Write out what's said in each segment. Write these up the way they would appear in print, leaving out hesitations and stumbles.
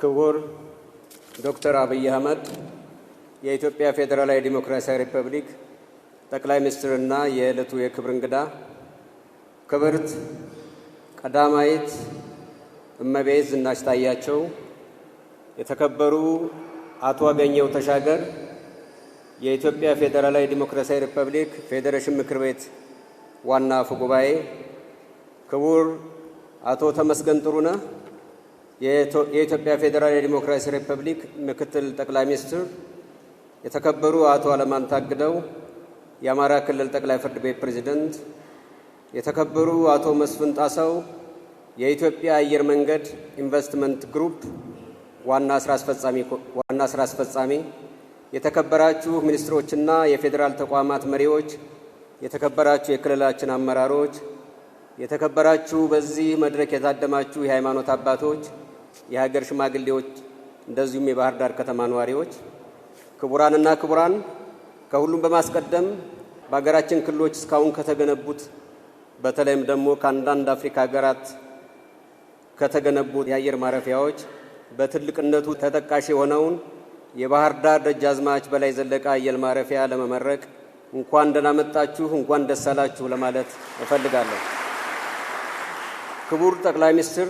ክቡር ዶክተር አብይ አህመድ የኢትዮጵያ ፌዴራላዊ ዲሞክራሲያዊ ሪፐብሊክ ጠቅላይ ሚኒስትርና የዕለቱ የክብር እንግዳ ክብርት ቀዳማዊት እመቤት ዝናሽ ታያቸው፣ የተከበሩ አቶ አገኘሁ ተሻገር የኢትዮጵያ ፌዴራላዊ ዲሞክራሲያዊ ሪፐብሊክ ፌዴሬሽን ምክር ቤት ዋና አፈ ጉባኤ፣ ክቡር አቶ ተመስገን ጥሩነህ የኢትዮጵያ ፌዴራላዊ ዲሞክራሲያዊ ሪፐብሊክ ምክትል ጠቅላይ ሚኒስትር፣ የተከበሩ አቶ አለማን ታግደው የአማራ ክልል ጠቅላይ ፍርድ ቤት ፕሬዝዳንት፣ የተከበሩ አቶ መስፍን ጣሰው የኢትዮጵያ አየር መንገድ ኢንቨስትመንት ግሩፕ ዋና ስራ አስፈጻሚ፣ የተከበራችሁ ሚኒስትሮችና የፌዴራል ተቋማት መሪዎች፣ የተከበራችሁ የክልላችን አመራሮች፣ የተከበራችሁ በዚህ መድረክ የታደማችሁ የሃይማኖት አባቶች፣ የሀገር ሽማግሌዎች፣ እንደዚሁም የባህር ዳር ከተማ ነዋሪዎች፣ ክቡራንና ክቡራን፣ ከሁሉም በማስቀደም በሀገራችን ክልሎች እስካሁን ከተገነቡት በተለይም ደግሞ ከአንዳንድ አፍሪካ ሀገራት ከተገነቡት የአየር ማረፊያዎች በትልቅነቱ ተጠቃሽ የሆነውን የባህር ዳር ደጃዝማች በላይ ዘለቀ አየር ማረፊያ ለመመረቅ እንኳን ደህና መጣችሁ፣ እንኳን ደስ አላችሁ ለማለት እፈልጋለሁ። ክቡር ጠቅላይ ሚኒስትር፣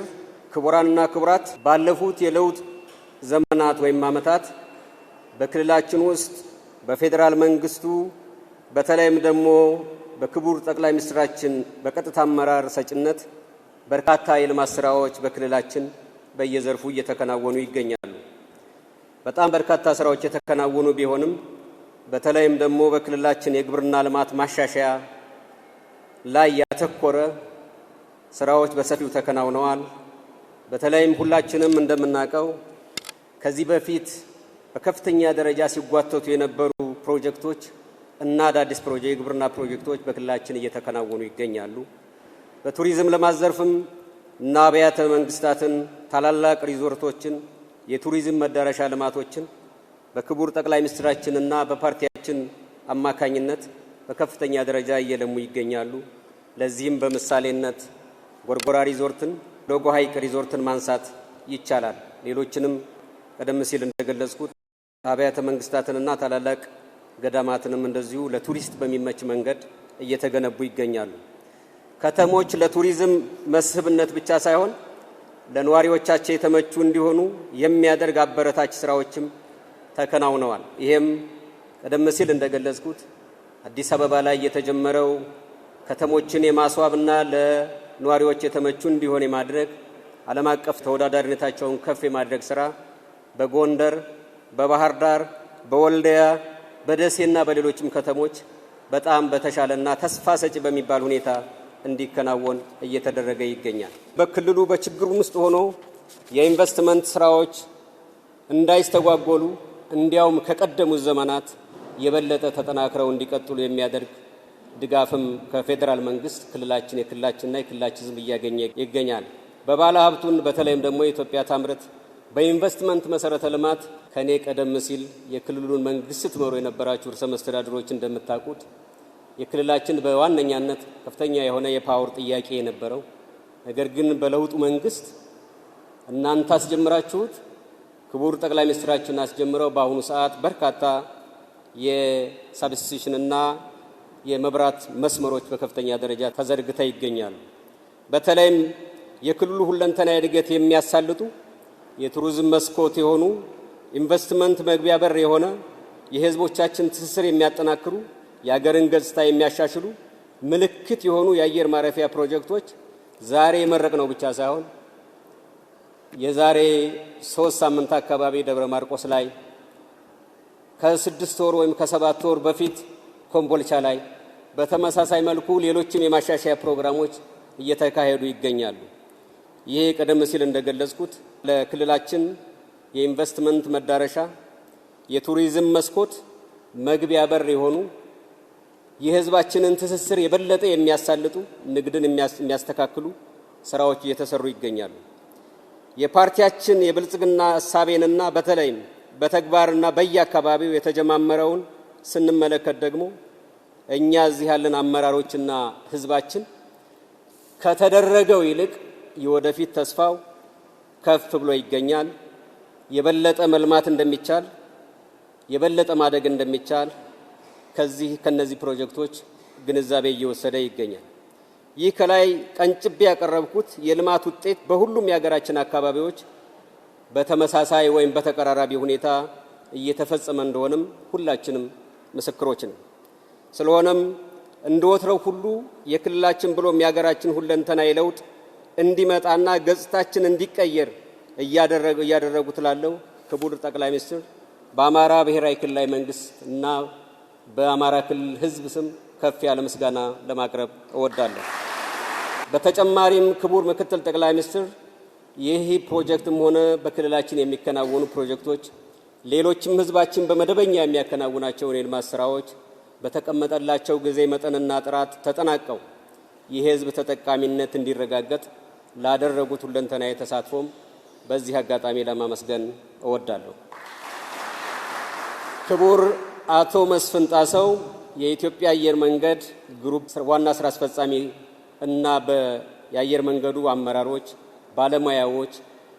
ክቡራንና ክቡራት፣ ባለፉት የለውጥ ዘመናት ወይም ዓመታት በክልላችን ውስጥ በፌዴራል መንግስቱ በተለይም ደግሞ በክቡር ጠቅላይ ሚኒስትራችን በቀጥታ አመራር ሰጭነት በርካታ የልማት ስራዎች በክልላችን በየዘርፉ እየተከናወኑ ይገኛሉ። በጣም በርካታ ስራዎች የተከናወኑ ቢሆንም በተለይም ደግሞ በክልላችን የግብርና ልማት ማሻሻያ ላይ ያተኮረ ስራዎች በሰፊው ተከናውነዋል። በተለይም ሁላችንም እንደምናውቀው ከዚህ በፊት በከፍተኛ ደረጃ ሲጓተቱ የነበሩ ፕሮጀክቶች እና አዳዲስ የግብርና ፕሮጀክቶች በክልላችን እየተከናወኑ ይገኛሉ። በቱሪዝም ልማት ዘርፍም እና አብያተ መንግስታትን፣ ታላላቅ ሪዞርቶችን፣ የቱሪዝም መዳረሻ ልማቶችን በክቡር ጠቅላይ ሚኒስትራችንና በፓርቲያችን አማካኝነት በከፍተኛ ደረጃ እየለሙ ይገኛሉ። ለዚህም በምሳሌነት ጎርጎራ ሪዞርትን፣ ሎጎ ሐይቅ ሪዞርትን ማንሳት ይቻላል። ሌሎችንም ቀደም ሲል እንደገለጽኩት አብያተ መንግስታትንና ታላላቅ ገዳማትንም እንደዚሁ ለቱሪስት በሚመች መንገድ እየተገነቡ ይገኛሉ። ከተሞች ለቱሪዝም መስህብነት ብቻ ሳይሆን ለነዋሪዎቻቸው የተመቹ እንዲሆኑ የሚያደርግ አበረታች ስራዎችም ተከናውነዋል። ይሄም ቀደም ሲል እንደገለጽኩት አዲስ አበባ ላይ የተጀመረው ከተሞችን የማስዋብና ለነዋሪዎች የተመቹ እንዲሆን የማድረግ ዓለም አቀፍ ተወዳዳሪነታቸውን ከፍ የማድረግ ስራ በጎንደር፣ በባህር ዳር፣ በወልዲያ፣ በደሴና በሌሎችም ከተሞች በጣም በተሻለና ተስፋ ሰጪ በሚባል ሁኔታ እንዲከናወን እየተደረገ ይገኛል። በክልሉ በችግር ውስጥ ሆኖ የኢንቨስትመንት ስራዎች እንዳይስተጓጎሉ እንዲያውም ከቀደሙት ዘመናት የበለጠ ተጠናክረው እንዲቀጥሉ የሚያደርግ ድጋፍም ከፌዴራል መንግስት የክልላችንና የክልላችን ሕዝብ እያገኘ ይገኛል። በባለ ሀብቱን በተለይም ደግሞ የኢትዮጵያ ታምርት በኢንቨስትመንት መሰረተ ልማት ከኔ ቀደም ሲል የክልሉን መንግስት ትመሩ የነበራችሁ ርዕሰ መስተዳድሮች እንደምታውቁት የክልላችን በዋነኛነት ከፍተኛ የሆነ የፓወር ጥያቄ የነበረው፣ ነገር ግን በለውጡ መንግስት እናንተ አስጀምራችሁት ክቡር ጠቅላይ ሚኒስትራችን አስጀምረው በአሁኑ ሰዓት በርካታ የሳብስቲሽንና የመብራት መስመሮች በከፍተኛ ደረጃ ተዘርግተው ይገኛሉ። በተለይም የክልሉ ሁለንተናዊ እድገት የሚያሳልጡ የቱሪዝም መስኮት የሆኑ ኢንቨስትመንት መግቢያ በር የሆነ የህዝቦቻችን ትስስር የሚያጠናክሩ የአገርን ገጽታ የሚያሻሽሉ ምልክት የሆኑ የአየር ማረፊያ ፕሮጀክቶች ዛሬ የመረቅነው ብቻ ሳይሆን የዛሬ 3 ሳምንት አካባቢ ደብረ ማርቆስ ላይ ከ6 ወር ወይም ከ7 ወር በፊት ኮምቦልቻ ላይ በተመሳሳይ መልኩ ሌሎችም የማሻሻያ ፕሮግራሞች እየተካሄዱ ይገኛሉ። ይሄ ቀደም ሲል እንደገለጽኩት ለክልላችን የኢንቨስትመንት መዳረሻ የቱሪዝም መስኮት መግቢያ በር የሆኑ የህዝባችንን ትስስር የበለጠ የሚያሳልጡ ንግድን የሚያስተካክሉ ስራዎች እየተሰሩ ይገኛሉ። የፓርቲያችን የብልጽግና እሳቤንና በተለይም በተግባርና በየአካባቢው የተጀማመረውን ስንመለከት ደግሞ እኛ እዚህ ያለን አመራሮችና ህዝባችን ከተደረገው ይልቅ የወደፊት ተስፋው ከፍ ብሎ ይገኛል። የበለጠ መልማት እንደሚቻል የበለጠ ማደግ እንደሚቻል ከነዚህ ፕሮጀክቶች ግንዛቤ እየወሰደ ይገኛል። ይህ ከላይ ቀንጭቤ ያቀረብኩት የልማት ውጤት በሁሉም የሀገራችን አካባቢዎች በተመሳሳይ ወይም በተቀራራቢ ሁኔታ እየተፈጸመ እንደሆነም ሁላችንም ምስክሮች ነን። ስለሆነም እንደወትረው ሁሉ የክልላችን ብሎም የሀገራችን ሁለንተናዊ ለውጥ እንዲመጣና ገጽታችን እንዲቀየር እያደረጉት ላለው ክቡር ጠቅላይ ሚኒስትር በአማራ ብሔራዊ ክልላዊ መንግስት እና በአማራ ክልል ሕዝብ ስም ከፍ ያለ ምስጋና ለማቅረብ እወዳለሁ። በተጨማሪም ክቡር ምክትል ጠቅላይ ሚኒስትር ይህ ፕሮጀክትም ሆነ በክልላችን የሚከናወኑ ፕሮጀክቶች ሌሎችም ሕዝባችን በመደበኛ የሚያከናውናቸውን የልማት ስራዎች በተቀመጠላቸው ጊዜ መጠንና ጥራት ተጠናቀው የሕዝብ ተጠቃሚነት እንዲረጋገጥ ላደረጉት ሁለንተናዊ ተሳትፎም በዚህ አጋጣሚ ለማመስገን እወዳለሁ። ክቡር አቶ መስፍን ጣሰው የኢትዮጵያ አየር መንገድ ግሩፕ ዋና ስራ አስፈጻሚ እና የአየር መንገዱ አመራሮች፣ ባለሙያዎች፣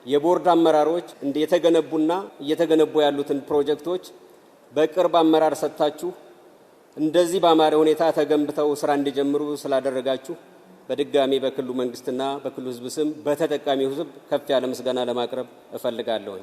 የቦርድ አመራሮች የተገነቡና እየተገነቡ ያሉትን ፕሮጀክቶች በቅርብ አመራር ሰጥታችሁ እንደዚህ በአማረ ሁኔታ ተገንብተው ስራ እንዲጀምሩ ስላደረጋችሁ በድጋሚ በክልሉ መንግስትና በክልሉ ሕዝብ ስም በተጠቃሚው ሕዝብ ከፍ ያለ ምስጋና ለማቅረብ እፈልጋለሁ።